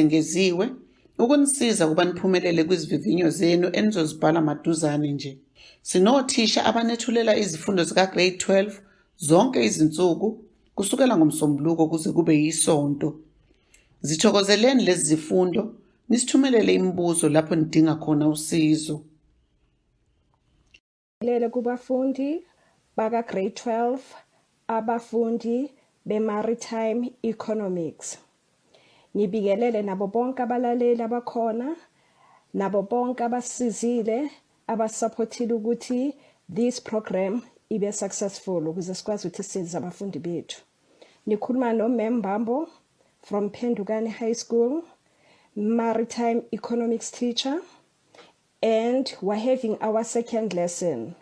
engeziwe ukunisiza ukuba niphumelele kwizivivinyo zenu enizozibhala maduzane nje. Sinothisha abanethulela izifundo zika-Grade 12 zonke izinsuku kusukela ngoMsombuluko kuze kube yiSonto. Zithokozeleni lezi zifundo, nisithumelele imibuzo lapho nidinga khona usizo. Lele kubafundi baka grade 12 abafundi be-Maritime Economics. Ngibikelele nabo bonke abalaleli abakhona, nabo bonke abasizile, abasupportile ukuthi this program ibe successful ukuze sikwazi ukuthi size abafundi bethu. Nikhuluma noMam Mbambo from Pendukani High School, Maritime Economics teacher, and we're having our second lesson.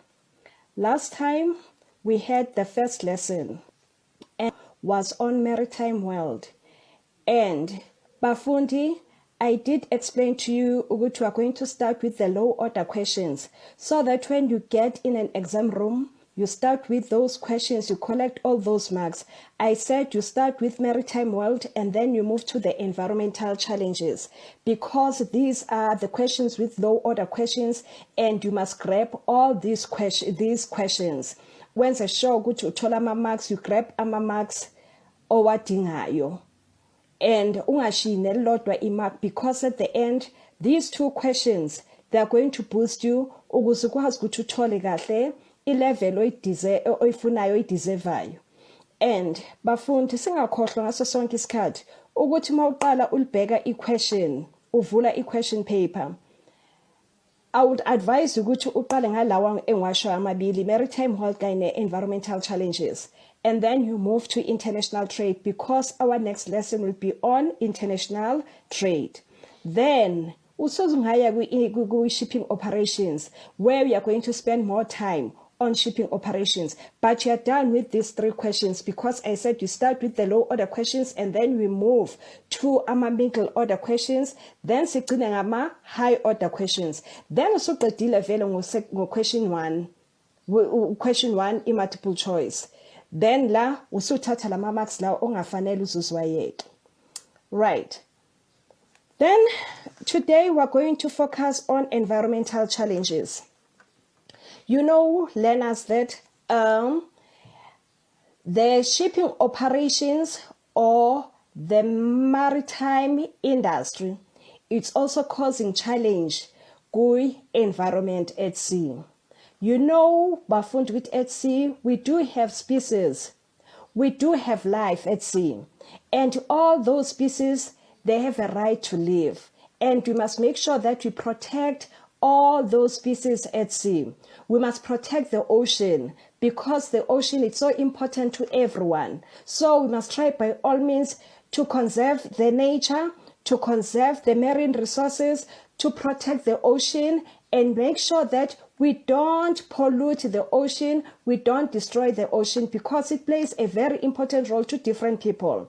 Last time we had the first lesson and was on maritime world. And Bafundi, I did explain to you we are going to start with the low order questions so that when you get in an exam room, you start with those questions, you collect all those marks. I said you start with maritime world and then you move to the environmental challenges because these are the questions with low order questions and you must grab all these questions. When the show go to uthola marks, you grab ama marks owadingayo. And ungashine lodwa imark because at the end, these two questions, they are going to boost you ukuze ukwazi ukuthi uthole kahle i-level oyifunayo oyideservayo. And bafundi singakhohlwa ngaso sonke isikhathi ukuthi mawuqala ulibheka i-question, uvula i-question paper. I would advise ukuthi uqale ngalawa engiwasho amabili, maritime world kanye environmental challenges. And then you move to international trade because our next lesson will be on international trade. Then, shipping operations, where we are going to spend more time on shipping operations. But you are done with these three questions because I said you start with the low order questions and then we move to middle order questions, then high order questions. Then also question one in multiple choice. Then la usuthatha lama marks la ongafanele uzuzwayeke. Right. Then today we're going to focus on environmental challenges. You know, learners, that the shipping operations or the maritime industry, it's also causing challenge to environment at sea. You know, bafundi with at sea, we do have species. We do have life at sea. And all those species, they have a right to live. And we must make sure that we protect all those species at sea. We must protect the ocean because the ocean is so important to everyone. So we must try by all means to conserve the nature, to conserve the marine resources, to protect the ocean and make sure that we don't pollute the ocean, we don't destroy the ocean because it plays a very important role to different people.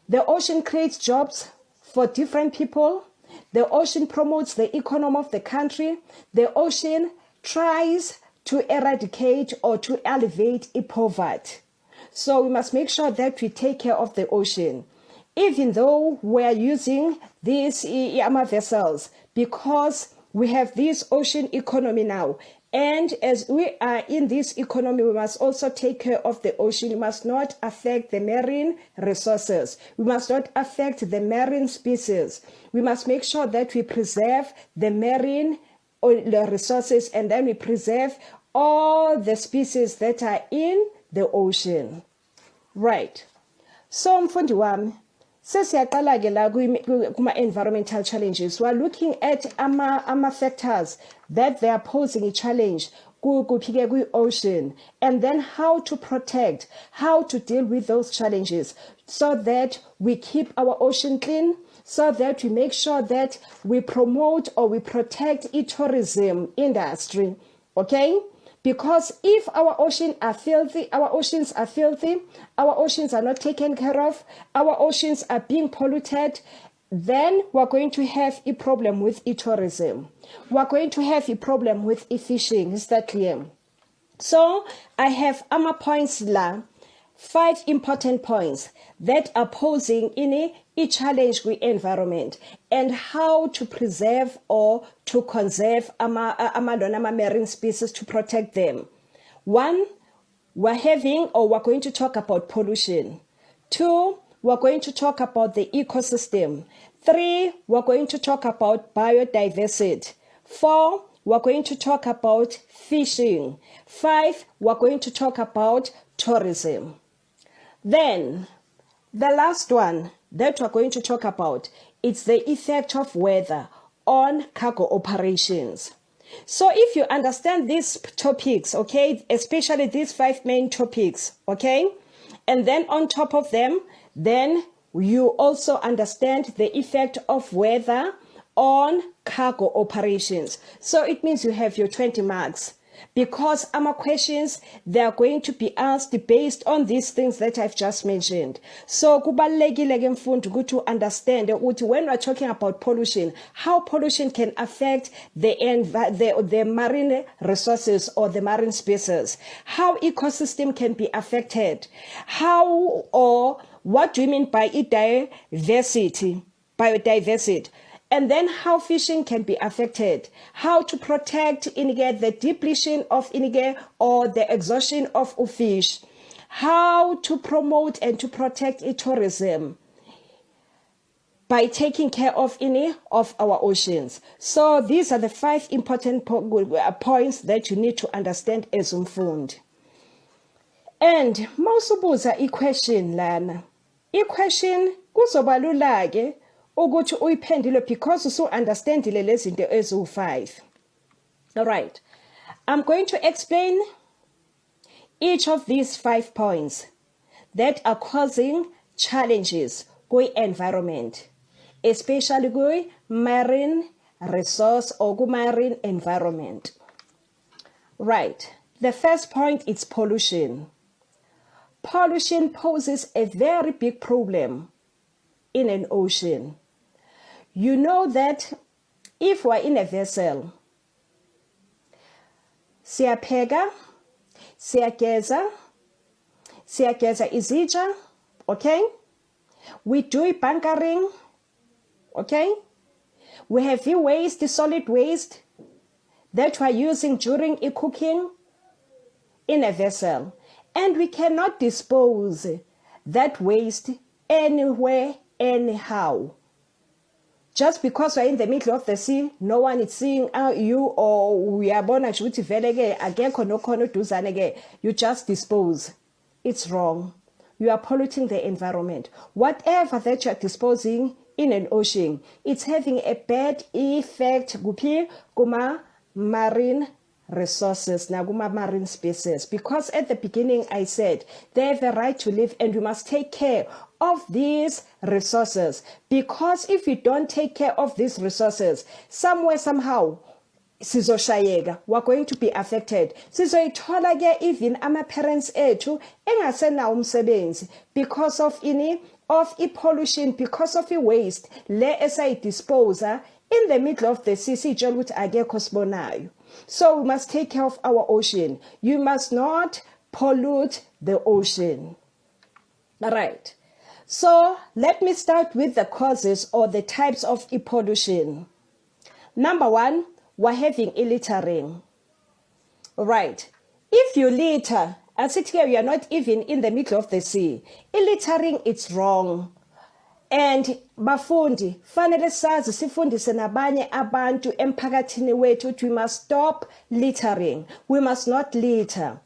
The ocean creates jobs for different people. The ocean promotes the economy of the country. The ocean tries to eradicate or to elevate poverty. So we must make sure that we take care of the ocean. Even though we are using these vessels because we have this ocean economy now. And as we are in this economy, we must also take care of the ocean. We must not affect the marine resources. We must not affect the marine species. We must make sure that we preserve the marine resources and then we preserve all the species that are in the ocean. Right. So, mfundi wami, sesiyaqala ke la kuma environmental challenges. We are looking at ama factors that they are posing a challenge ku ocean, and then how to protect, how to deal with those challenges so that we keep our ocean clean, so that we make sure that we promote or we protect tourism industry. Okay? Because if our oceans are filthy, our oceans are not taken care of, our oceans are being polluted, then we're going to have a problem with tourism. We're going to have a problem with fishing. Is that clear? So I have points la, 5 important points that are posing in i-challenge kwi-environment and how to preserve or to conserve ama-marine species to protect them. One, we're going to talk about pollution. Two, we're going to talk about the ecosystem. Three, we're going to talk about biodiversity. Four, we're going to talk about fishing. Five, we're going to talk about tourism. Then, the last one that we're going to talk about, it's the effect of weather on cargo operations. So if you understand these topics, okay, especially these 5 main topics, okay, and then on top of them, then you also understand the effect of weather on cargo operations. So it means you have your 20 marks, because our questions, they are going to be asked based on these things that I've just mentioned. So kubalulekile ke mfundi ukuthi understand ukuthi when we're talking about pollution, how pollution can affect the marine resources or the marine species, how ecosystem can be affected, how or what do you mean by biodiversity, and then how fishing can be affected, how to protect the depletion of or the exhaustion of fish, how to promote and to protect tourism by taking care of our oceans. So these are the 5 important points that you need to understand as umfundi. And mawusubuza i-question lana, i-question kuzobalula ke ukuthi uyiphendule because usu understandile lezi zinto eziwu5. All right, I'm going to explain each of these 5 points that are causing challenges kwi-environment, especially kwi-marine resource or marine environment. Right, the first point is pollution. Pollution poses a very big problem in an ocean. You know that if we're in a vessel, siyapheka, siyageza izitsha, okay? We do bunkering, okay? We have the solid waste that we're using during cooking in a vessel. And we cannot dispose that waste anywhere, anyhow. Just because we're in the middle of the sea, no one is seeing you, or we are born at you just dispose. It's wrong. You are polluting the environment. Whatever that you're disposing in an ocean, it's having a bad effect kuma marine resources, naguma marine species. Because at the beginning I said they have a right to live, and we must take care of these resources. Because if we don't take care of these resources, somewhere, somehow, sizoshayeka, we're going to be affected. Sizoyithola ke even ama-parents ethu engasenawo umsebenzi because of pollution, because of waste le esayidisposa in the middle of the sea, sitshela ukuthi akekho sibonayo. So we must take care of our ocean. You must not pollute the ocean. All right. So let me start with the causes or the types of pollution. Number 1, we're having littering. All right. If you litter, as it here, you are not even in the middle of the sea. Littering, it's wrong. And bafundi, fanele sazi sifundise nabanye abantu emphakathini wethu ukuthi we must stop littering. We must not litter.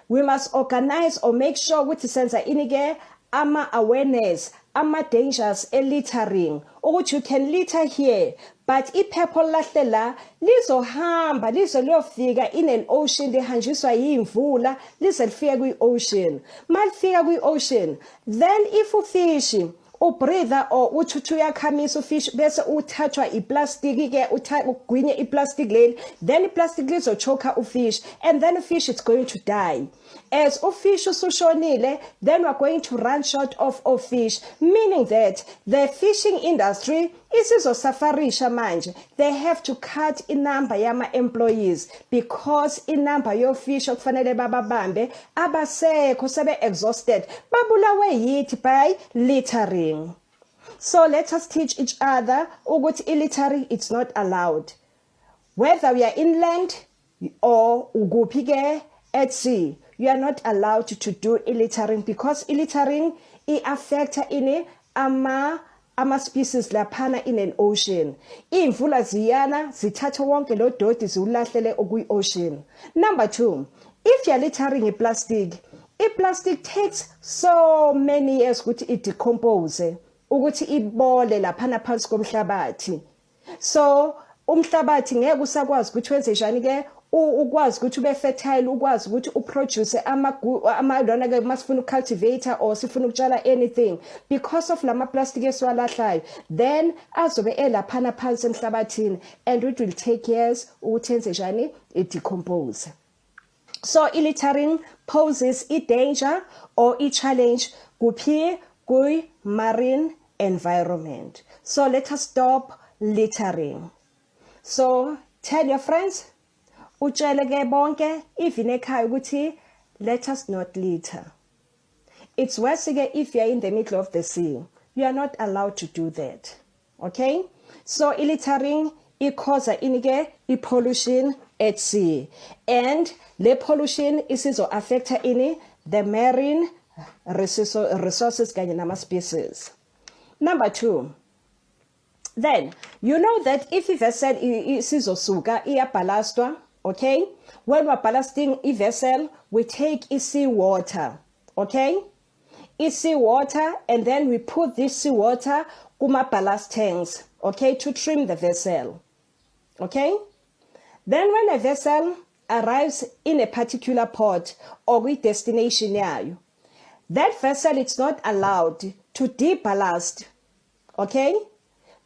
We must organize or make sure ukuthi senza inike ama awareness, ama dangers littering. Ukuthi you can litter here, but iphepho lahle la lizohamba lizolofika in an ocean lihanjiswa yimvula lize lifike kwi-ocean. Malifika kwi-ocean, then if ufish ubreather or uthuthu yakhamisa ufish bese uthathwa iplastic ke ugwinye iplastic leli, then iplastic lizochoka ufish, and then fish is going to die. As ufish usushonile, then we're going to run short of fish, meaning that the fishing industry isizosafarisha manje. They have to cut inamba yama employees because inamba yofish okufanele bababambe abasekho sebe exhausted, babulawe yithi by littering. So let us teach each other ukuthi ilitering it's not allowed. Whether we are inland or ukuphi ke at sea, you are not allowed to do littering because littering affects in ama species laphana in an ocean. Imvula ziyana zithatha wonke lo doti ziwulahlele okuyi ocean. Number 2, if you are littering plastic takes so many years ukuthi it decompose, ukuthi ibole laphana phansi komhlabathi. So umhlabathi ngeke usakwazi ukuthi wenze njani ke ukwazi ukuthi ube fertile, ukwazi ukuthi uproduce ama lona ke masifuna ucultivator or sifuna ukutshala anything because of lama plastic esiwalahlayo, then azobe elaphana phansi emhlabathini and it will take years ukuthi yenze njani it decompose. So littering poses a danger or a challenge kuphi kuyi marine environment. So let us stop littering. So tell your friends, utshele ke bonke even ekhaya ukuthi let us not litter. It's worse ke if you are in the middle of the sea. You are not allowed to do that. Okay? So littering causes inike pollution at sea, and the pollution is also affect in the marine resources kanye nama species. Number 2, then you know that if a vessel isizosuka iyaballastwa, okay, when we're ballasting a vessel we take sea water, okay, sea water, and then we put this sea water kuma ballast tanks, okay, to trim the vessel. Okay? Then when a vessel arrives in a particular port or with destination yayo, that vessel is not allowed to deballast. Okay?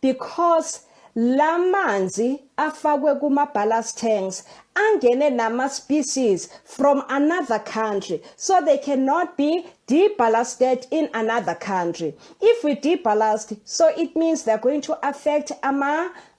Because lamanzi afakwe kuma ballast tanks angene nama species from another country, so they cannot be deballasted in another country. If we deballast, so it means they're going to affect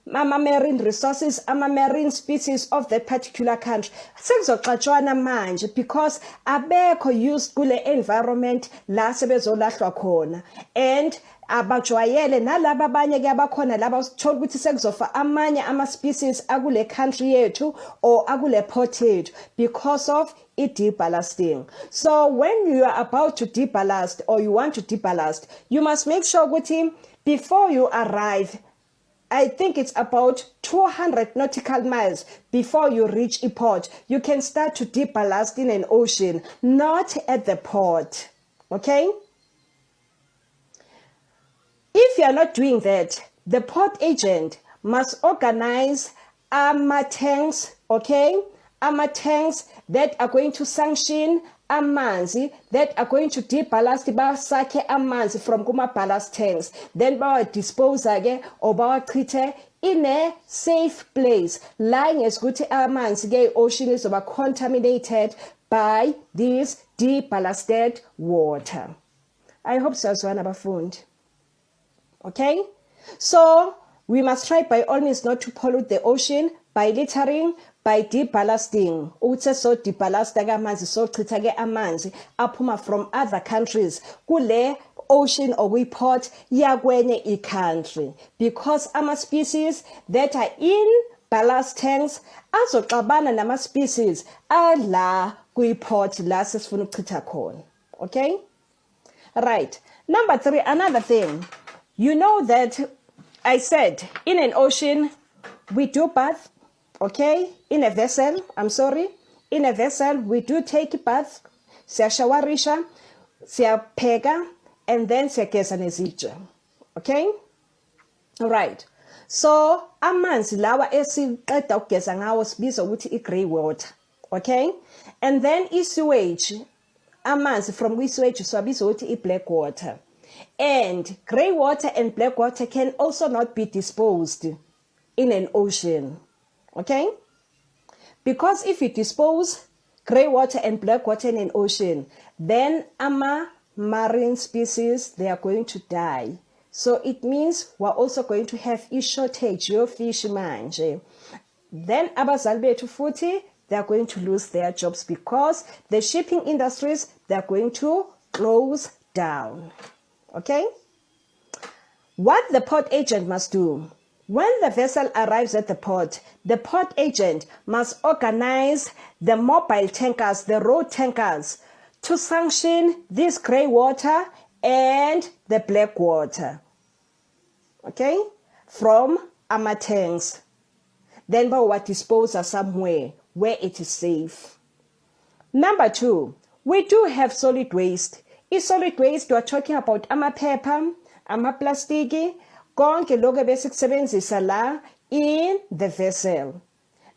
marine resources, marine species of that particular country. Sekuzoxatshwana manje because abekho used kule environment la sebezolahlwa khona, and abajwayele nalabo abanye ke abakhona laba uthola ukuthi sekuzofa amanye ama species akule country yethu or akule port yethu because of deballasting. So when you are about to deballast or you want to deballast, you must make sure ukuthi before you arrive, I think it's about 200 nautical miles before you reach a port, you can start to deballast in an ocean, not at the port. Okay? If you are not doing that, the port agent must organize tanks, okay? Tanks that are going to sanction amanzi that are going to deballast basakhe amanzi from kuma ballast tanks, then bawa dispose ke or bawa treat in a safe place, lying as good amanzi ke ocean is over contaminated by this deballasted water. I hope sazwana bafundi. Okay, so we must try by all means not to pollute the ocean by littering, by deballasting. Uthe so deballasta ke amanzi, so chitha ke amanzi aphuma from other countries kule ocean or we port yakwenye I country, because ama species that are in ballast tanks azoxabana nama species ala kwi port la sesifuna ukuchitha khona. Okay, right. Number 3, another thing. You know that I said in an ocean we do bath, okay? In a vessel, in a vessel we do take a bath, siyashawarisha, siyapheka, and then siyageza nezitsha. Okay? Right. So amanzi lawa esiqeda ukugeza ngawo sibiza ukuthi i-grey water. Okay? And then i-sewage, amanzi from i-sewage siwabiza ukuthi i-black water. And grey water and black water can also not be disposed in an ocean. Okay? Because if you dispose grey water and black water in an ocean, then marine species, they are going to die. So it means we're also going to have a shortage of fish manje. Then abazali bethu futhi, they are going to lose their jobs because the shipping industries, they are going to close down. Okay? What the port agent must do: when the vessel arrives at the port agent must organize the mobile tankers, the road tankers, to sanction this grey water and the black water, okay, from our tanks. Then we dispose of somewhere where it is safe. Number 2, we do have solid waste. In solid waste, we are talking about amaphepha, amaplastiki, konke lokho besekusebenzisa la in the vessel.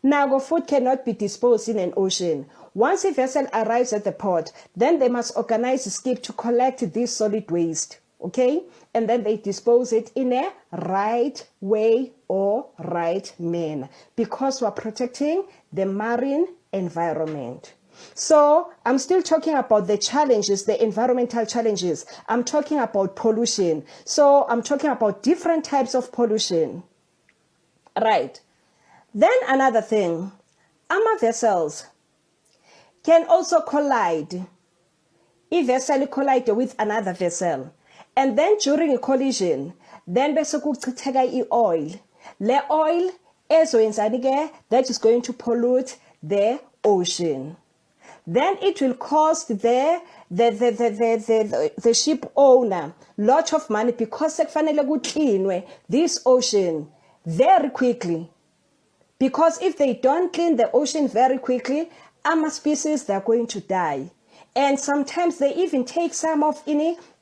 Now, food cannot be disposed in an ocean. Once a vessel arrives at the port, then they must organize a skip to collect this solid waste, okay? And then they dispose it in a right way or right manner, because we're protecting the marine environment. So I'm still talking about the challenges, the environmental challenges. I'm talking about pollution. So I'm talking about different types of pollution. Right. Then another thing, our vessels can also collide. A vessel collide with another vessel. And then during a collision, then bese kuchitheka oil. Le oil that is going to pollute the ocean. Then it will cost the ship owner lot of money, because sekufanele kucleanwe this ocean very quickly. Because if they don't clean the ocean very quickly, our species, they're going to die. And sometimes they even take some of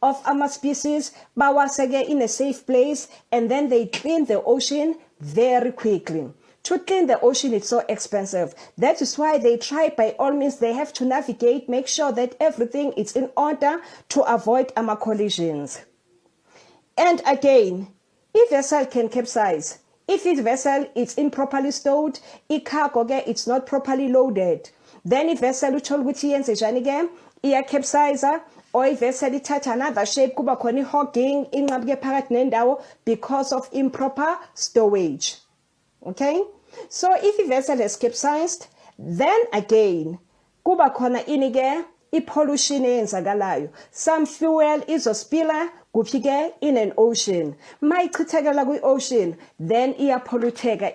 our species, bawasege in a safe place, and then they clean the ocean very quickly. To clean the ocean, it's so expensive. That is why they try by all means, they have to navigate, make sure that everything is in order to avoid our collisions. And again, if vessel can capsize, if its vessel is improperly stowed, cargo it's not properly loaded, then if vessel uthola ukuthi yenze njani ke iyacapsize, or if vessel ithatha another shape, kuba khona hogging inqabuke phakathi nendawo because of improper stowage. Okay, so if a vessel has capsized, then again kuba khona inike pollution eyenzakalayo. Some fuel izospila kuphike in an ocean. Mayichithekela kwi-ocean, then iyapolluteka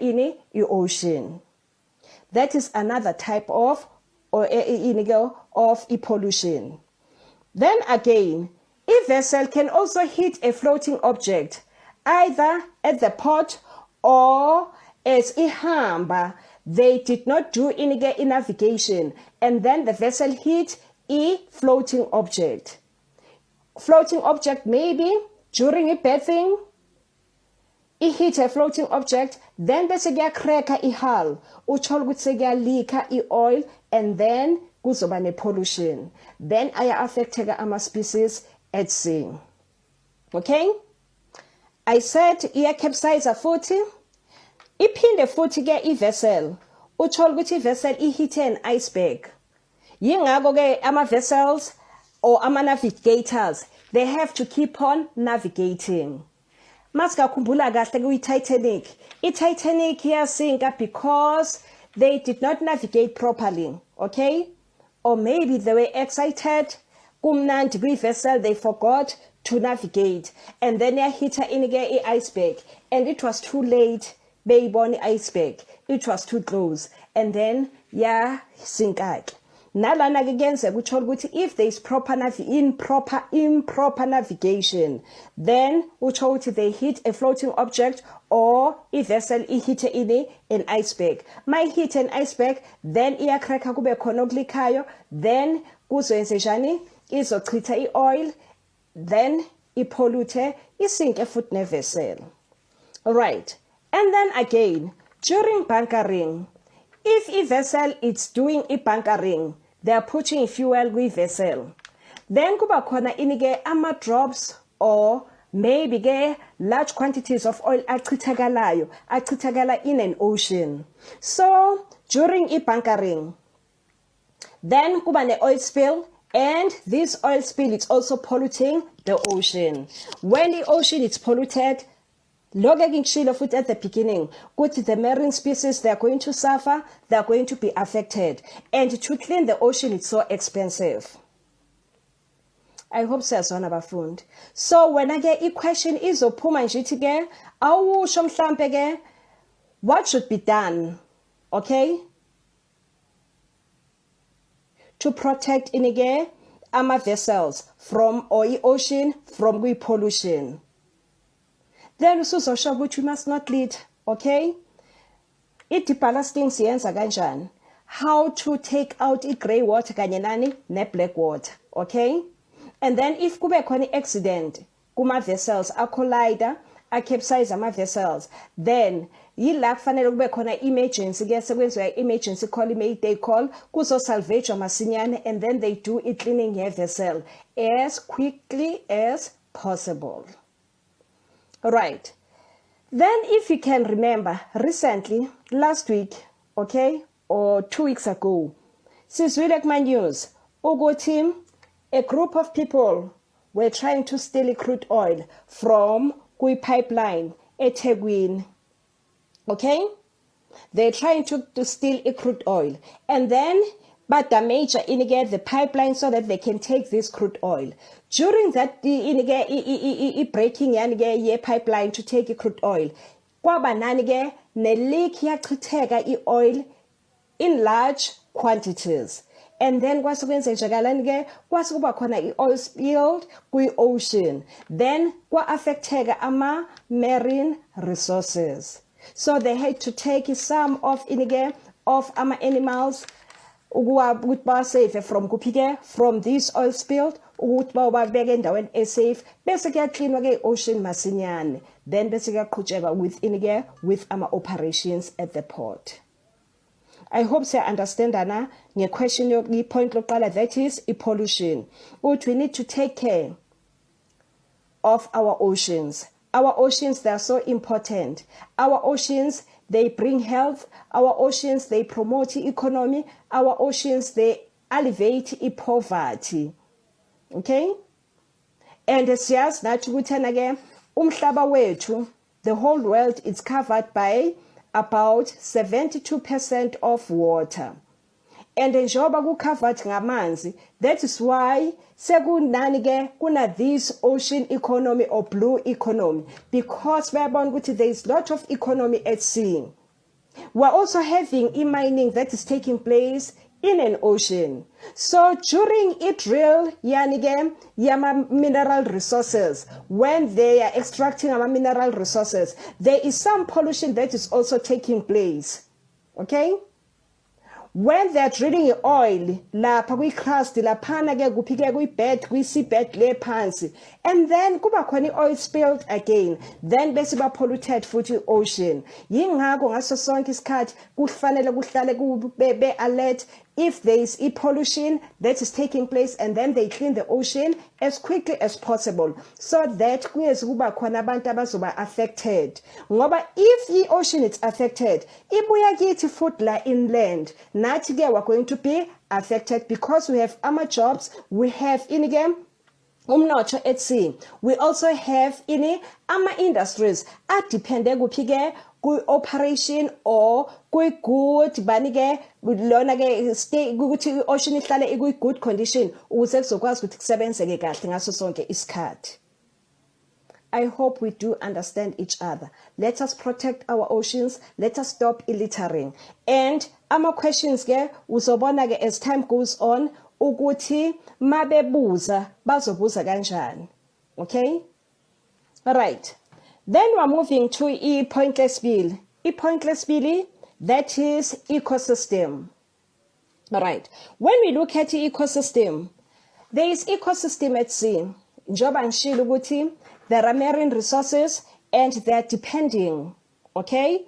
i-ocean. That is another type of pollution. Then again, a vessel can also hit a floating object, either at the port or as ihamba, they did not do in navigation, and then the vessel hit a floating object. Floating object maybe during a bathing, it hit a floating object, then bese kuyacracka ihull, uthola ukuthi sekuyalika i-oil, and then kuzoba ne-pollution. Then aya-affecteka ama-species at sea. Okay? I said iyacapsize futhi. Iphinde futhi ke i-vessel, uthola ukuthi i-vessel ihithe an iceberg. Yingakho ke ama-vessels or ama-navigators, they have to keep on navigating. Masikakhumbula kahle kuyi-Titanic. I-Titanic yasinka because they did not navigate properly, okay? Or maybe they were excited, kumnandi kwi-vessel, they forgot to navigate. And then yahitha inike i-iceberg, and it was too late. Beyibona iceberg, it was too close, and then sinka. Nalana kuyenzeka uthola ukuthi if there is improper navigation, then uthola ukuthi they hit a floating object, or if vessel hit an iceberg. May hit an iceberg, then iyacracka kube khona okulikayo, then kuzoyenza njani? Izochitha i-oil, then ipollute, isinke futhi ne-vessel. All right. And then again, during bunkering, if a vessel is doing a bunkering, they are putting fuel with vessel. Then kuba khona inike ama drops, or maybe ke large quantities of oil achithakala in an ocean. So during a bunkering, then kuba ne oil spill, and this oil spill is also polluting the ocean. When the ocean is polluted, at the beginning, the marine species, they are going to suffer, they are going to be affected. And to clean the ocean, it's so expensive. I hope siyazwana bafundi. So wena ke i-question izophuma nje ithi ke awusho mhlambe ke what should be done, okay, to protect inike ama vessels from or ocean from pollution. Then usuzosho ukuthi we must not lead, okay? I-deballasting siyenza kanjani? How to take out i-grey water kanye nani ne-black water, okay? And then if kube khona accident kuma vessels a-collider a-capsize ama vessels, then yila kufanele kube khona emergency ke sekwenziwa emergency call, mayday call, kuzo salvage masinyane, and then they do cleaning ye vessel as quickly as possible. All right. Then if you can remember, recently, last week, okay, or 2 weeks ago, sizwile kuma news ukuthi a group of people were trying to steal crude oil from pipeline eThekwini. Okay? They're trying to steal crude oil. And then but damage the pipeline so that they can take this crude oil. During that breaking ye pipeline to take crude oil, kwaba nanige ne leak yachitheka oil in large quantities. And then kwasukwenzenjakalanike kwasukuba khona oil spilled ocean. Then kwa-affecteka ama marine resources. So they had to take some of ama animals ukuthi ba safe from this oil spilled ukuthi bawabeke endaweni esafe bese kuyacleanwa ke ocean masinyane, then bese kuyaqhutsheka with ama operations at the port. I hope you understand ana nge-question point lokuqala, that is pollution. We need to take care of our oceans. Our oceans, they are so important. Our oceans, they bring health. Our oceans, they promote economy. Our oceans, they alleviate poverty. Okay? And siyas nathi kuthena ke umhlaba wethu, the whole world is covered by about 72% of water. And njengoba ku-covered ngamanzi, that is why sekunani ke kuna this ocean economy or blue economy, because bayabona ukuthi there is lot of economy at sea. We're also having mining that is taking place in an ocean. So during drill yama mineral resources, when they are extracting our mineral resources, there is some pollution that is also taking place. Okay? When they are drilling oil, lapha kwi-crust, laphana ke kuphike kwi-bed, kwi-seabed le phansi, and then kuba khona oil spilled again, then bese ba polluted futhi ocean. Yingakho ngaso sonke isikhathi kufanele kuhlale kube alert if there is pollution that is taking place, and then they clean the ocean as quickly as possible, so that kungezi kuba khona abantu abazoba affected. Ngoba if the ocean is affected, ibuya kithi futhi la inland, nathi ke we're going to be affected, because we have our jobs, we have umnotho at sea. We also have ama industries adepende kuphi operation or good banike lona ke stay ukuthi ocean ihlale good condition ukuze kuzokwazi ukuthi kusebenzeke kahle ngaso sonke isikhathi. I hope we do understand each other. Let us protect our oceans. Let us stop littering. And ama questions ke uzobona ke as time goes on ukuthi mabebuza bazobuza kanjani. Okay? All right. Then we're moving to pointless bill. Pointless bill, that is ecosystem. All right. When we look at ecosystem, there is ecosystem at sea. Njoba ngishilo ukuthi there are marine resources and they are depending. Okay?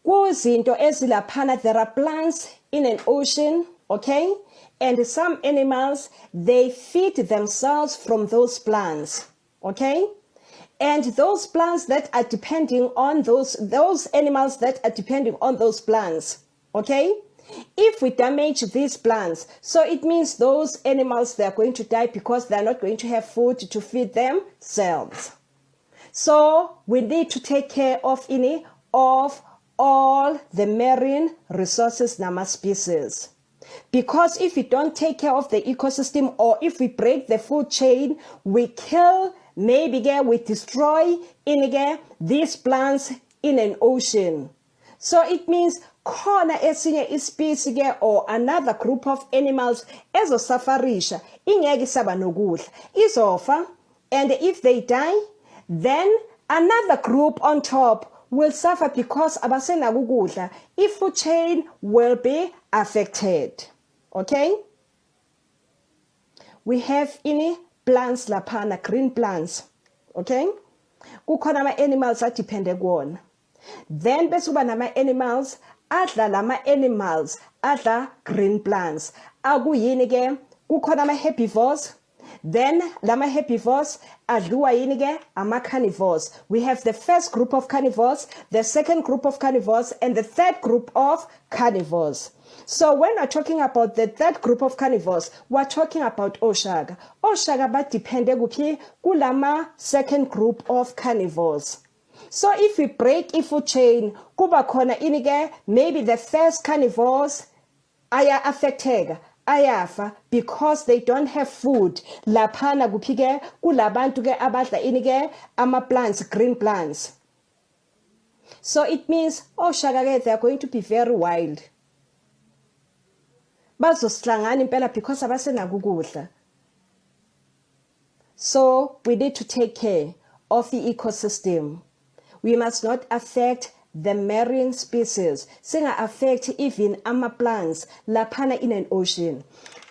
Kuzinto ezilaphana, there are plants in an ocean. Okay? And some animals, they feed themselves from those plants. Okay? And those plants that are depending on those animals that are depending on those plants, okay? If we damage these plants, so it means those animals, they are going to die because they are not going to have food to feed themselves. So we need to take care of all the marine resources nama species. Because if we don't take care of the ecosystem, or if we break the food chain, we kill, maybe we destroy these plants in an ocean. So it means khona esinye ispecies or another group of animals ezosafarisha ingeke isaba nokudla, izofa, and if they die, then another group on top will suffer because abasenako ukudla. Food chain will be affected. Okay? We have plants laphana, green plants. Okay? Kukhona ama-animals adepende kuwona. Then bese kuba nama-animals adla lama-animals adla green plants. Akuyini ke? Kukhona ama-herbivores. Then lama herbivores adliwa yini ke? Ama-carnivores. We have the first group of carnivores, the second group of carnivores, and the third group of carnivores. So when we're talking about the third group of carnivores, we're talking about Oshaga. Oshaga badepende kuphi? Kulama second group of carnivores. So if we break food chain, kuba khona ini ke? Maybe the first carnivores aya affected, ayafa, because they don't have food. Laphana kuphi ke? Kulabantu ke abadla ini ke? Ama plants, green plants. So it means Oshaga ke, they are going to be very wild. Bazosihlangana impela because abasenako ukudla. So we need to take care of the ecosystem. We must not affect the marine species. Singa affect even plants laphana in an ocean.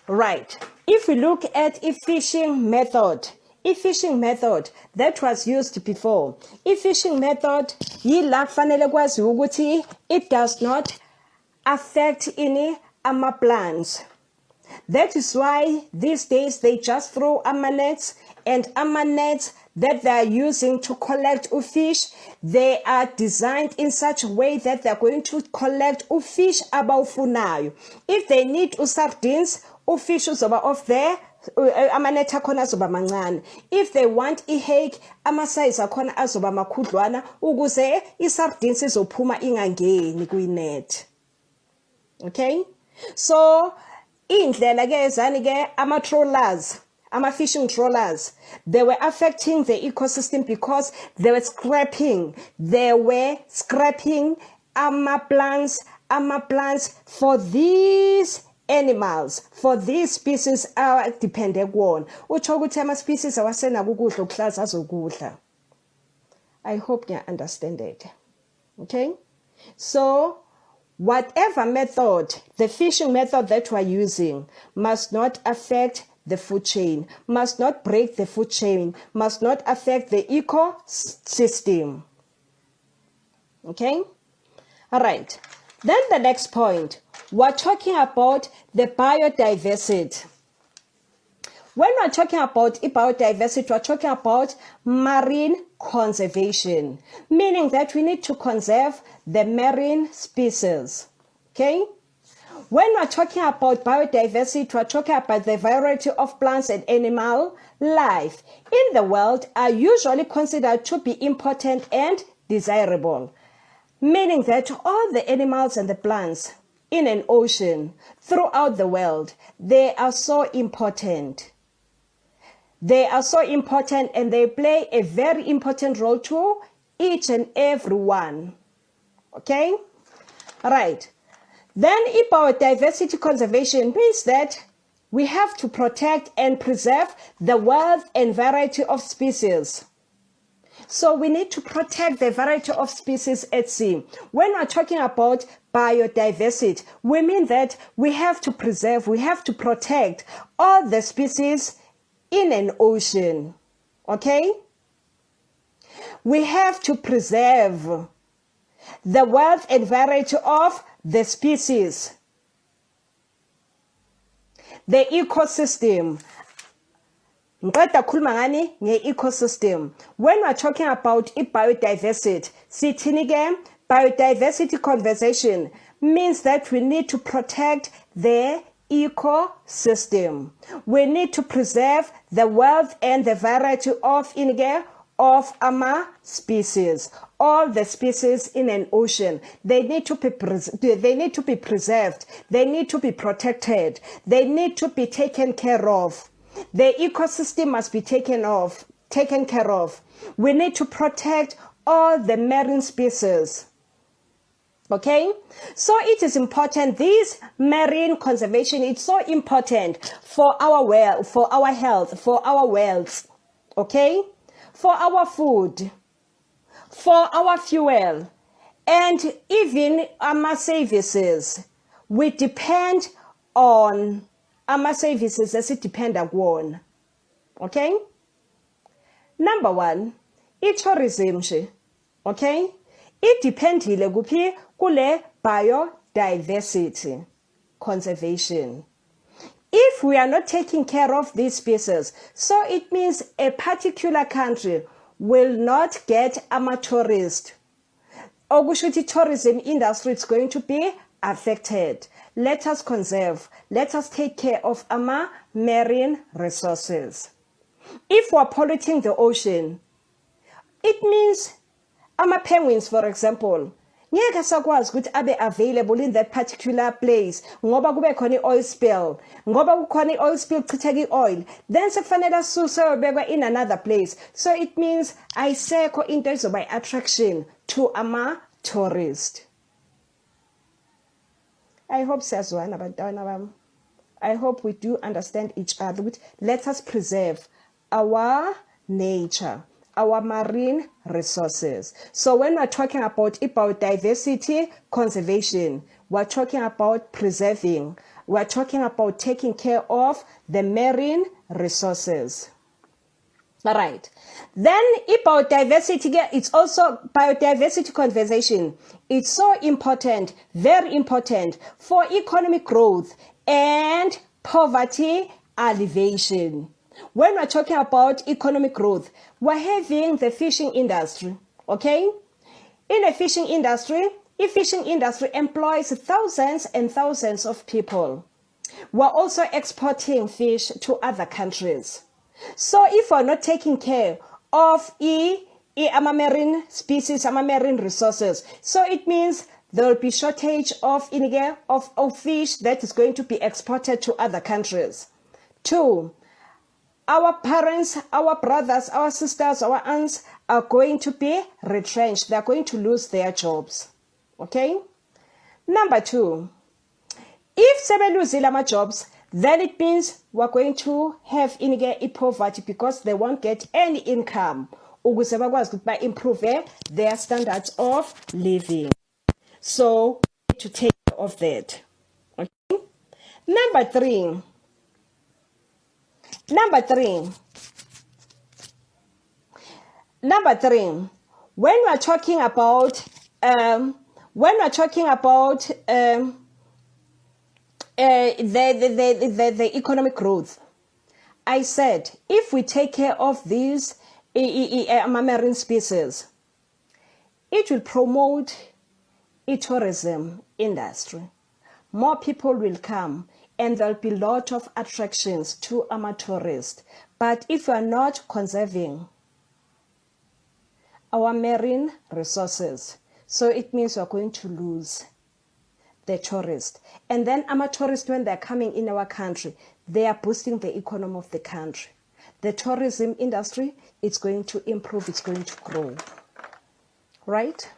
Right. If we look at a fishing method that was used before. Fishing method yila kufanele kwazi ukuthi it does not affect any plants. That is why these days they just throw nets, and nets that they are using to collect fish, they are designed in such a way that they are going to collect fish abawufunayo. If they need sardines, fish uzoba off there, amanet akhona azoba mancane. If they want ihake, ama-size akhona azoba makhudlwana ukuze isardines izophuma ingangeni kwinet. Okay? So indlela ke ezani ke ama-trawlers, ama-fishing trawlers, they were affecting the ecosystem because they were scrapping ama-plants for these animals, for these species are dependent on. Utsho ukuthi ama-species awasenako ukudla okuhlaza azokudla. I hope you understand it. Okay? So whatever method, the fishing method that we're using must not affect the food chain, must not break the food chain, must not affect the ecosystem. Okay? All right. Then the next point, we're talking about the biodiversity. When we're talking about biodiversity, we're talking about marine conservation, meaning that we need to conserve the marine species. Okay? When we're talking about biodiversity, we're talking about the variety of plants and animal life in the world are usually considered to be important and desirable, meaning that all the animals and the plants in an ocean throughout the world, they are so important. They are so important and they play a very important role to each and every one. Okay? All right. Then biodiversity conservation means that we have to protect and preserve the wealth and variety of species. So we need to protect the variety of species at sea. When we're talking about biodiversity, we mean that we have to preserve, we have to protect all the species in an ocean. Okay? We have to preserve the wealth and variety of the species, the ecosystem. Ecosystem. When we're talking about biodiversity, biodiversity conservation means that we need to protect the ecosystem. We need to preserve the wealth and the variety of our species. all the species in an ocean. They need to be preserved. They need to be protected. They need to be taken care of. The ecosystem must be taken care of. We need to protect all the marine species. Okay, so it is important. This marine conservation is so important for our health, for our wealth. Okay, for our food, for our fuel, and even our services. We depend on our services as it depend on. Okay. Number one, tourism. Okay, it dependile kuphi kule biodiversity conservation. If we are not taking care of these species, so it means a particular country will not get tourists. Okushuthi tourism industry is going to be affected. Let us conserve. Let us take care of our marine resources. If we are polluting the ocean, it means penguins, for example, ngeke sakwazi ukuthi abe available in that particular place ngoba kube khona oil spill, ngoba kukhona oil spill chitheka oil, then sekufanele asuse obekwa in another place. So it means ayisekho into ezoba attraction to ama tourists. I hope siyazwana bantwana bami. I hope we do understand each other. Let us preserve our nature, our marine resources. So when we're talking about biodiversity conservation, we're talking about preserving, we're talking about taking care of the marine resources. All right. Then biodiversity, it's also biodiversity conservation. It's so important, very important for economic growth and poverty alleviation. When we're talking about economic growth, we're having the fishing industry, okay? In the fishing industry employs thousands and thousands of people. We're also exporting fish to other countries. So if we're not taking care of our marine species, our marine resources, so it means there will be shortage of fish that is going to be exported to other countries. 2, our parents, our brothers, our sisters, our aunts are going to be retrenched. They're going to lose their jobs. Okay? Number 2, if they lose their jobs, then it means we're going to have poverty because they won't get any income. Ukuze bakwazi ukuthi improve their standards of living. So, we need to take care of that. Okay? Number 3, when we're talking about the economic growth, I said if we take care of these marine species, it will promote a tourism industry. More people will come and there'll be a lot of attractions to our tourists. But if we are not conserving our marine resources, so it means we're going to lose the tourists. And then our tourists, when they're coming in our country, they are boosting the economy of the country. The tourism industry, it's going to improve, it's going to grow. Right?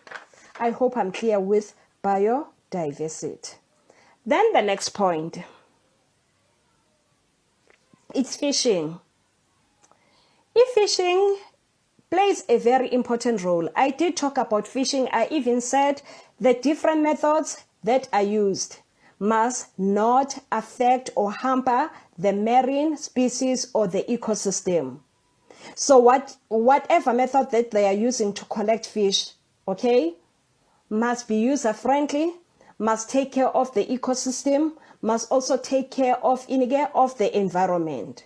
I hope I'm clear with biodiversity. Then the next point, it's fishing. If fishing plays a very important role, I did talk about fishing. I even said the different methods that are used must not affect or hamper the marine species or the ecosystem. So whatever method that they are using to collect fish, okay, must be user-friendly, must take care of the ecosystem, must also take care of the environment.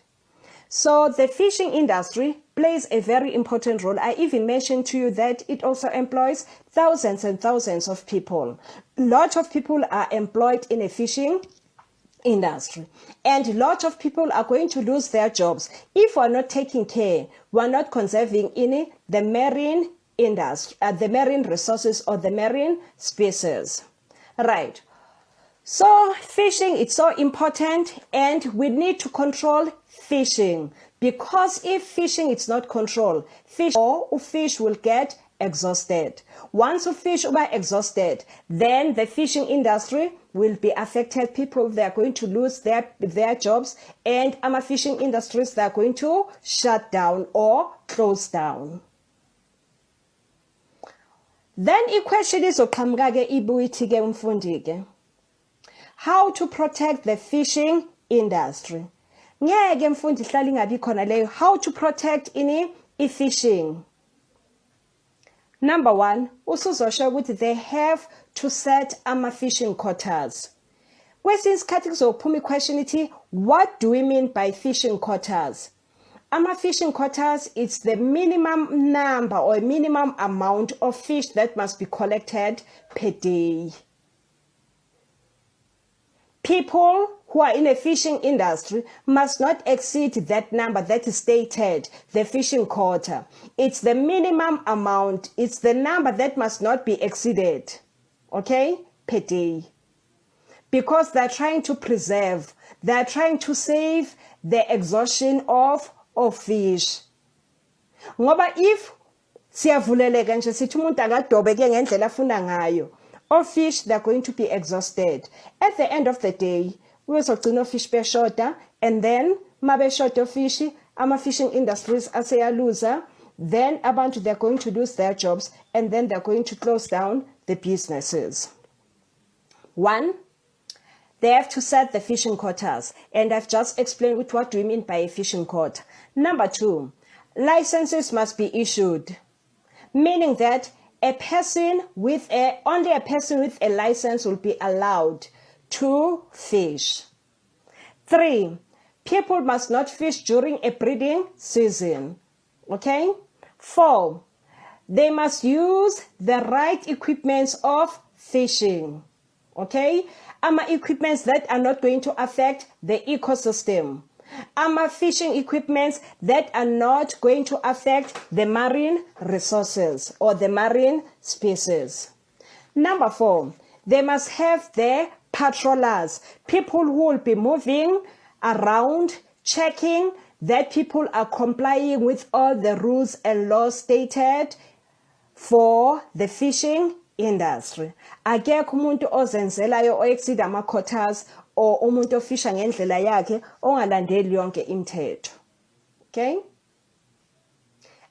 So the fishing industry plays a very important role. I even mentioned to you that it also employs thousands and thousands of people. Lots of people are employed in a fishing industry, and lots of people are going to lose their jobs if we're not taking care, we're not conserving the marine industry, the marine resources or the marine species. Right. So fishing is so important, and we need to control fishing, because if fishing is not controlled, fish will get exhausted. Once a fish are exhausted, then the fishing industry will be affected. People, they are going to lose their jobs, and fishing industries, they are going to shut down or close down. Then i-question izoqhamuka-ke ibuyithi-ke umfundi-ke, how to protect the fishing industry. Ngeke mfundi hlala ingabi khona leyo. How to protect i-fishing. Number one, usuzosho ukuthi they have to set fishing quotas. Kwesinye isikhathi kuzophuma i-question ithi, what do we mean by fishing quotas? Fishing quotas, it's the minimum number or minimum amount of fish that must be collected per day. People who are in a fishing industry must not exceed that number that is stated, the fishing quota. It's the minimum amount. It's the number that must not be exceeded, okay, per day. Because they're trying to preserve, they're trying to save the exhaustion of fish. Ngoba if siyavuleleka nje sithi umuntu akadobeke ngendlela afuna ngayo, all fish, they're going to be exhausted. At the end of the day, we also no fish per shorter, and then mabe shorter fish, fishing industries loser, then abantu, they're going to lose their jobs, and then they're going to close down the businesses. One, they have to set the fishing quotas, and I've just explained what do we mean by a fishing quota. Number two, licenses must be issued, meaning that only a person with a license will be allowed to fish. 3, people must not fish during a breeding season. Okay? 4, they must use the right equipments of fishing. Okay? Equipments that are not going to affect the ecosystem. Fishing equipments that are not going to affect the marine resources or the marine species. Number 4, they must have their patrollers, people who will be moving around, checking that people are complying with all the rules and laws stated for the fishing industry. Akekho umuntu ozenzelayo o-exceed ama-quotas or umuntu ofisha ngendlela yakhe ongalandeli yonke imithetho. Okay?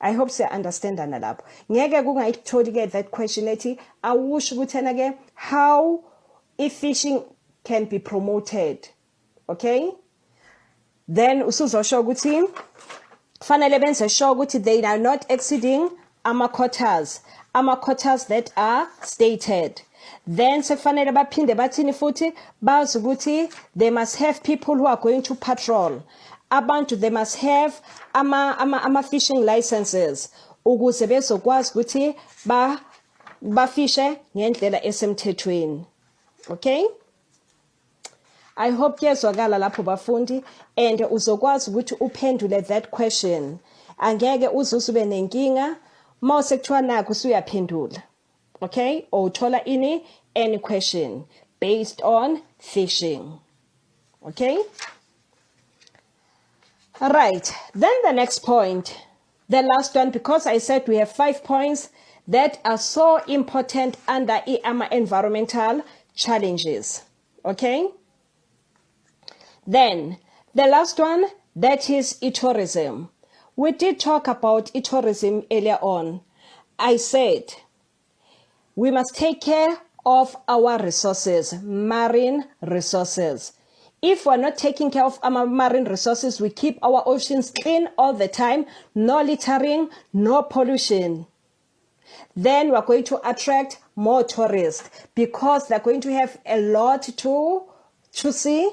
I hope you understand lapho. Ngeke kungayitholi-ke that question ethi awusho ukuthi how fishing can be promoted. Okay? Then usuzosho ukuthi fanele benze sure ukuthi they are not exceeding ama-quotas that are stated. Then sefanele baphinde bathini futhi bazi ukuthi they must have people who are going to patrol. Abantu, they must have ama fishing licenses ukuze bezokwazi ukuthi bafishe ngendlela esemthethweni. Okay? I hope yezwakala lapho bafundi, and uzokwazi ukuthi uphendule that question. Angeke uzusube nenkinga mawusekuthiwa nakho usuyaphendula. Okay? Or uthola any question based on fishing. Okay? All right. Then the next point, the last one, because I said we have 5 points that are so important under environmental challenges. Okay? Then the last one, that is tourism. We did talk about tourism earlier on. I said we must take care of our resources, marine resources. If we're not taking care of our marine resources, we keep our oceans clean all the time, no littering, no pollution, then we're going to attract more tourists because they're going to have a lot to see,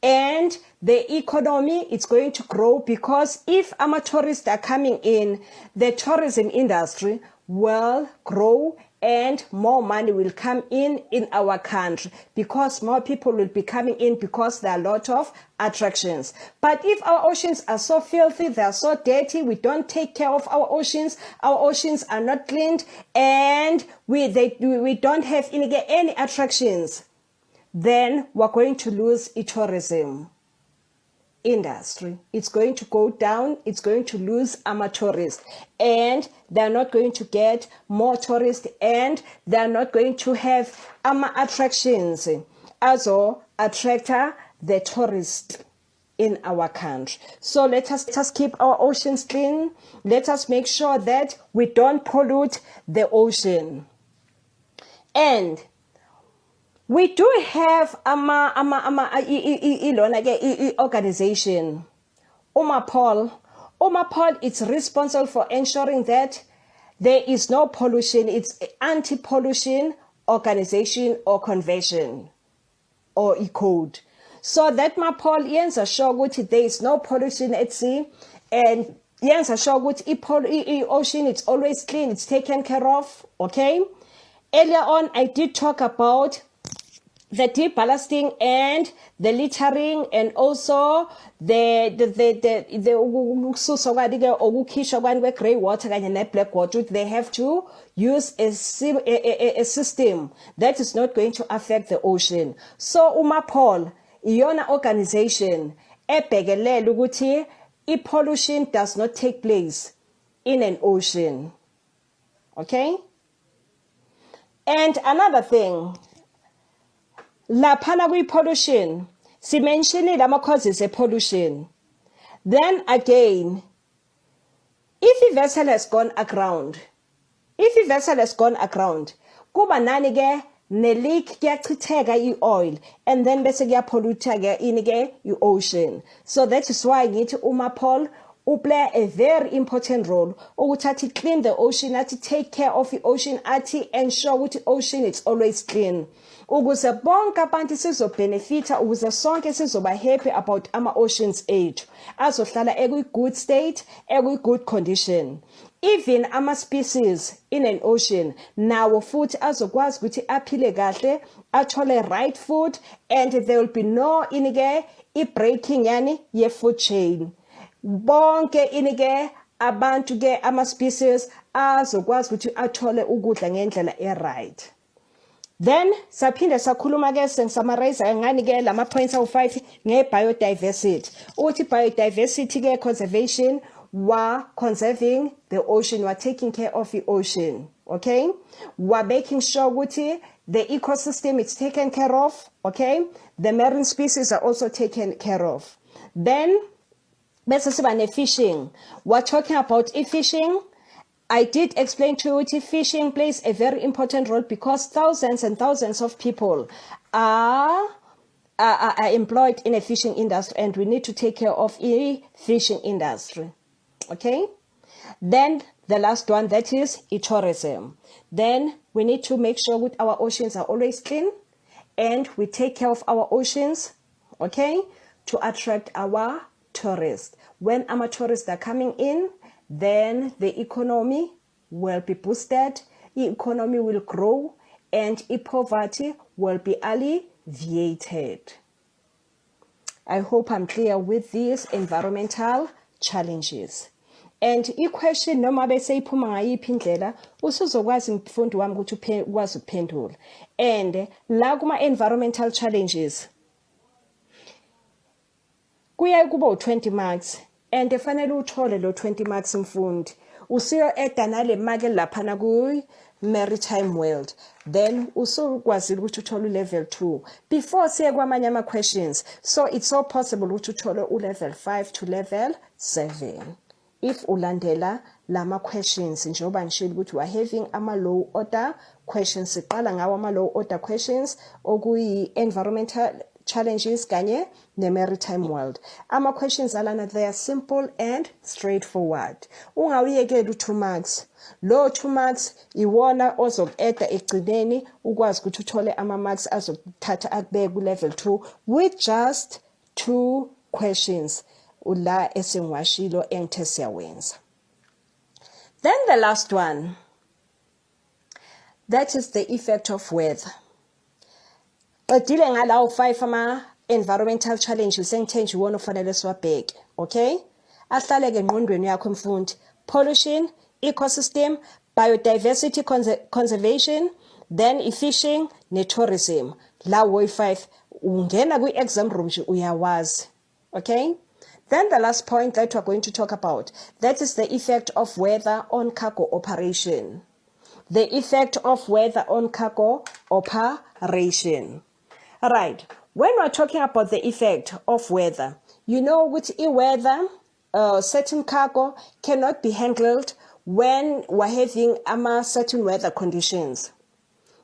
and the economy is going to grow because if our tourists are coming in, the tourism industry will grow and more money will come in our country because more people will be coming in because there are a lot of attractions. But if our oceans are so filthy, they are so dirty, we don't take care of our oceans are not cleaned, and we don't have any attractions, then we're going to lose tourism industry. It's going to go down. It's going to lose our tourists, and they're not going to get more tourists, and they're not going to have our attractions also attract the tourists in our country. So let us keep our oceans clean. Let us make sure that we don't pollute the ocean. And we do have organization. UMAPOL is responsible for ensuring that there is no pollution. It's anti-pollution organization or convention or code. So that MAPOL yenza sure ukuthi there is no pollution at sea, and yenza sure ukuthi ocean it's always clean, it's taken care of. Okay. Earlier on, I did talk about the deballasting and the littering, and also the grey water and black water. They have to use a system that is not going to affect the ocean. So UMAPOL iyona organization ebhekelele ukuthi pollution does not take place in an ocean. Okay? And another thing, laphana kwi-pollution, simentionile ama-causes e-pollution. Then again, if a vessel has gone aground, kuba nani ke ne-leak kuyachitheka i-oil, and then bese kuyapollute ke ini ke i-ocean. So that is why ngithi UMAPOL play a very important role ukuthi clean the ocean, athi take care of the ocean, athi ensure ukuthi ocean it's always clean, ukuze bonke abantu sizobenefita, ukuze sonke sizoba happy about ama oceans ethu, azohlala good state, good condition. Even ama species in an ocean nawo futhi azokwazi ukuthi aphile kahle, athole right food, and there will be no inike i-breaking yani ye-food chain. Bonke inike abantu ke ama species azokwazi ukuthi athole ukudla ngendlela e-right. Then saphinde sakhuluma ke sengisamarayisa ngani ke lama points awu5 nge-biodiversity. Uthi biodiversity ke conservation wa conserving the ocean, wa taking care of the ocean. Okay? Wa making sure ukuthi the ecosystem is taken care of. Okay? The marine species are also taken care of. Then bese siba ne-fishing. We're talking about fishing. I did explain to you that fishing plays a very important role because thousands and thousands of people are employed in a fishing industry, and we need to take care of the fishing industry. Okay? Then the last one, that is tourism. Then we need to make sure that our oceans are always clean, and we take care of our oceans, okay, to attract our tourists. When our tourists are coming in, then the economy will be boosted, the economy will grow, and poverty will be alleviated. I hope I'm clear with these environmental challenges. And question noma bese iphuma ngayiphi indlela usuzokwazi mfundi wami ukuthi ukwazi ukuphendula. And la kuma environmental challenges kuya kuba u20 marks, and efanele uthole lo 20 marks mfundi. Usiyo eda nale make lapha na ku Maritime World, then usukwazi ukuthi uthole level 2 before siye kwamanye ama questions. So it's so possible ukuthi uthole level 5 to level 7 if ulandela lama questions. Njengoba ngishilo ukuthi we are having ama low order questions. Siqala ngawo ama low order questions okuyi environmental challenges kanye ne-maritime world. Ama questions alana, they are simple and straightforward. Ungawuyekela u2 marks. Lo 2 marks iwona ozokueda egcineni ukwazi ukuthi uthole ama marks azokuthatha akubeke ku level 2 with just 2 questions ula esengwashilo engithe siyawenza. Then the last one. That is the effect of weather. Qedile ngalawo 5 ama-environmental challenges engithe nje iwona ofanele siwabheke, okay? Ahlaleke engqondweni yakho mfundi. Pollution, ecosystem, biodiversity conservation, then fishing, ne-tourism. Lawo 5 ungena kwi-exam room nje uyawazi, okay? Then the last point that we're going to talk about, that is the effect of weather on cargo operation. The effect of weather on cargo operation. All right, when we're talking about the effect of weather, you know with weather, certain cargo cannot be handled when we're having certain weather conditions.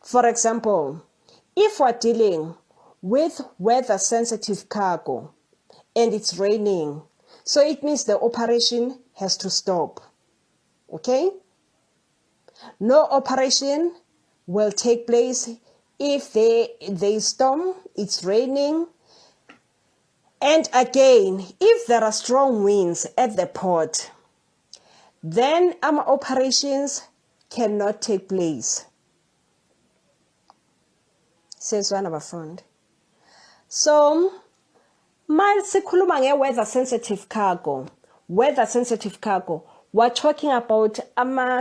For example, if we're dealing with weather-sensitive cargo and it's raining, so it means the operation has to stop, okay? No operation will take place if they storm, it's raining. And again, if there are strong winds at the port, then our operations cannot take place. Says one of our friend. So, sikhuluma nge-weather sensitive cargo. Weather sensitive cargo. We're talking about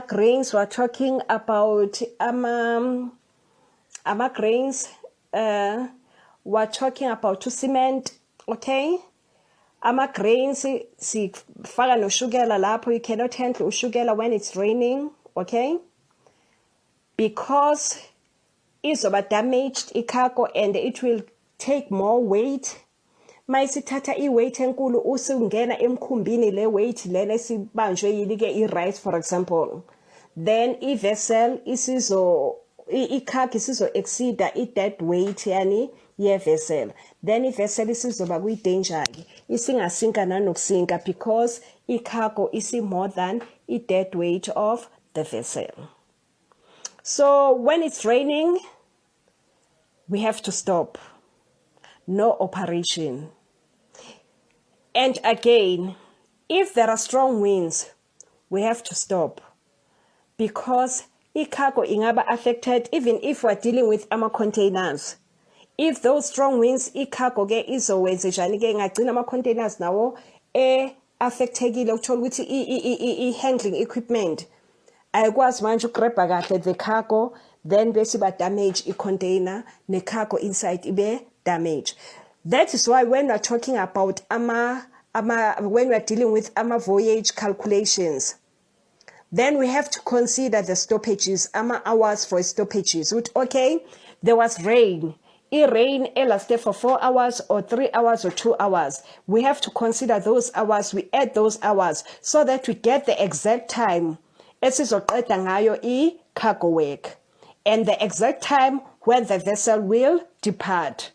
grains. We're talking about grains. We're talking about cement. Okay. Grains. Sifaka no shugela lapho. You cannot handle ushugela when it's raining. Okay. Because it's over damaged cargo and it will take more weight. Mayisithatha iweight enkulu usungena emkhumbini le weight lele sibanjwe yilike i-rice for example, then i-vessel i-cargo isizo exceeda i-dead weight yani ye-vessel, then i-vessel isizoba kwi-danger ke isingasinka nanokusinka because i-cargo isi more than i-dead weight of the vessel. So when it's raining, we have to stop. No operation. And again, if there are strong winds, we have to stop because i-cargo ingaba affected even if we're dealing with containers. If those strong winds i-cargo ke izowenzejani ke ingagcina ama-containers nawo affectekile ukuthola ukuthi i-handling equipment ayikwazi manje ukugrabha kahle the cargo, then bese ba damage i-container ne-cargo inside ibe damage. That is why when we're talking about when we're dealing with voyage calculations, then we have to consider the stoppages, hours for stoppages. Okay, there was rain. Rain lasted for 4 hours or 3 hours or 2 hours. We have to consider those hours. We add those hours so that we get the exact time esizoqeda ngayo i-cargo work and the exact time when the vessel will depart.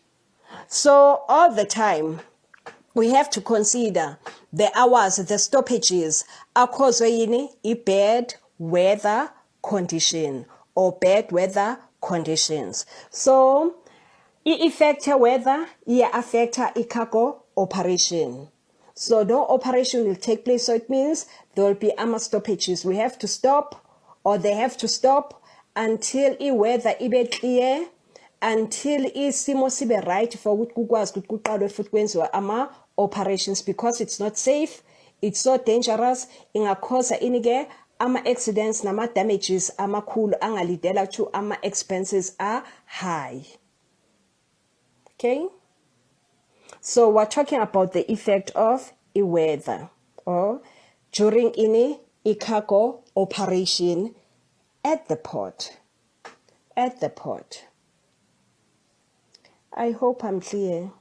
So all the time, we have to consider the hours, the stoppages are caused by a bad weather condition or bad weather conditions. So, it affects weather, it affects cargo operation. So no operation will take place. So it means there will be stoppages. We have to stop, or they have to stop until the weather is clear, until isimo sibe right for ukuthi kukwazi ukuthi kuqalwe futhi kwenziwa operations, because it's not safe, it's so dangerous, ingakhoza inike accidents nama damages amakhulu angalidela to expenses are high. Okay, so we're talking about the effect of weather or during a cargo operation at the port. I hope I'm clear.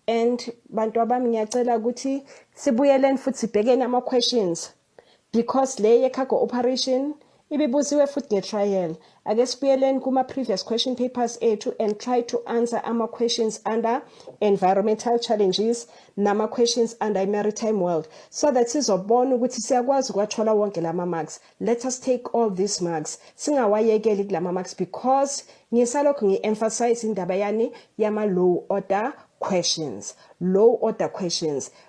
And bantu abami ngiyacela ukuthi sibuyeleni futhi sibhekene ama questions, because le cargo operation ibibuziwe futhi nge-trial. Ake sibuyeleni kuma previous question papers ethu and try to answer ama questions under environmental challenges nama questions under maritime world, so that sizobona ukuthi siyakwazi ukwathola wonke lama marks. Let us take all these marks, singawayekeli kulama marks, because ngisalokhu ngi-emphasize indaba yani yama low order questions.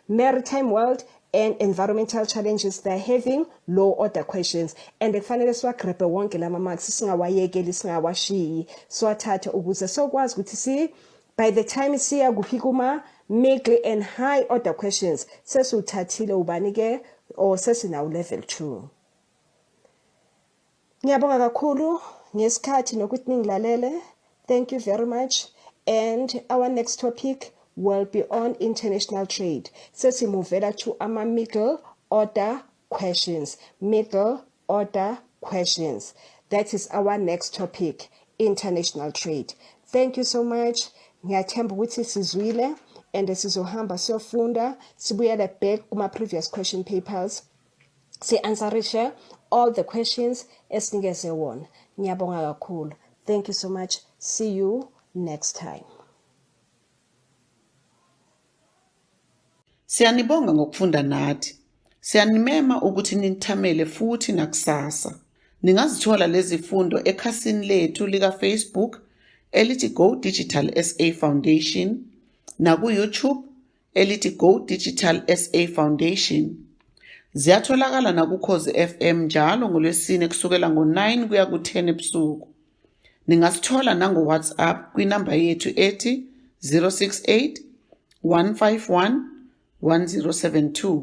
Maritime world and environmental challenges they're having, low order questions. And kufanele siwagrabhe wonke lama marks singawayekeli singawashiyi siwathathe ukuze sokwazi ukuthi by the time siya kuphi kuma middle and high order questions sesiwuthathile ubani ke or sesinawu level 2. Ngiyabonga kakhulu ngesikhathi nokuthi ningilalele. Thank you very much. And our next topic will be on international trade. Sesimuvela to ama middle order questions. Middle order questions. That is our next topic, international trade. Thank you so much. Ngiyathemba ukuthi sizwile and sizohamba siyofunda sibuyele back kuma previous question papers. Si-answerishe all the questions esinikeze wona. Ngiyabonga kakhulu. Thank you so much. See you next time. Siyanibonga ngokufunda nathi. Siyanimema ukuthi nithamele futhi nakusasa. Ningazithola lezi fundo ekhasini lethu lika Facebook elithi Go Digital SA Foundation na ku YouTube elithi Go Digital SA Foundation. Ziyatholakala na ku Khosi FM njalo ngoLwesine kusukela ngo9 kuya ku10 ebusuku. Ningasithola nango WhatsApp kwinamba yethu ethi 068 151 1072.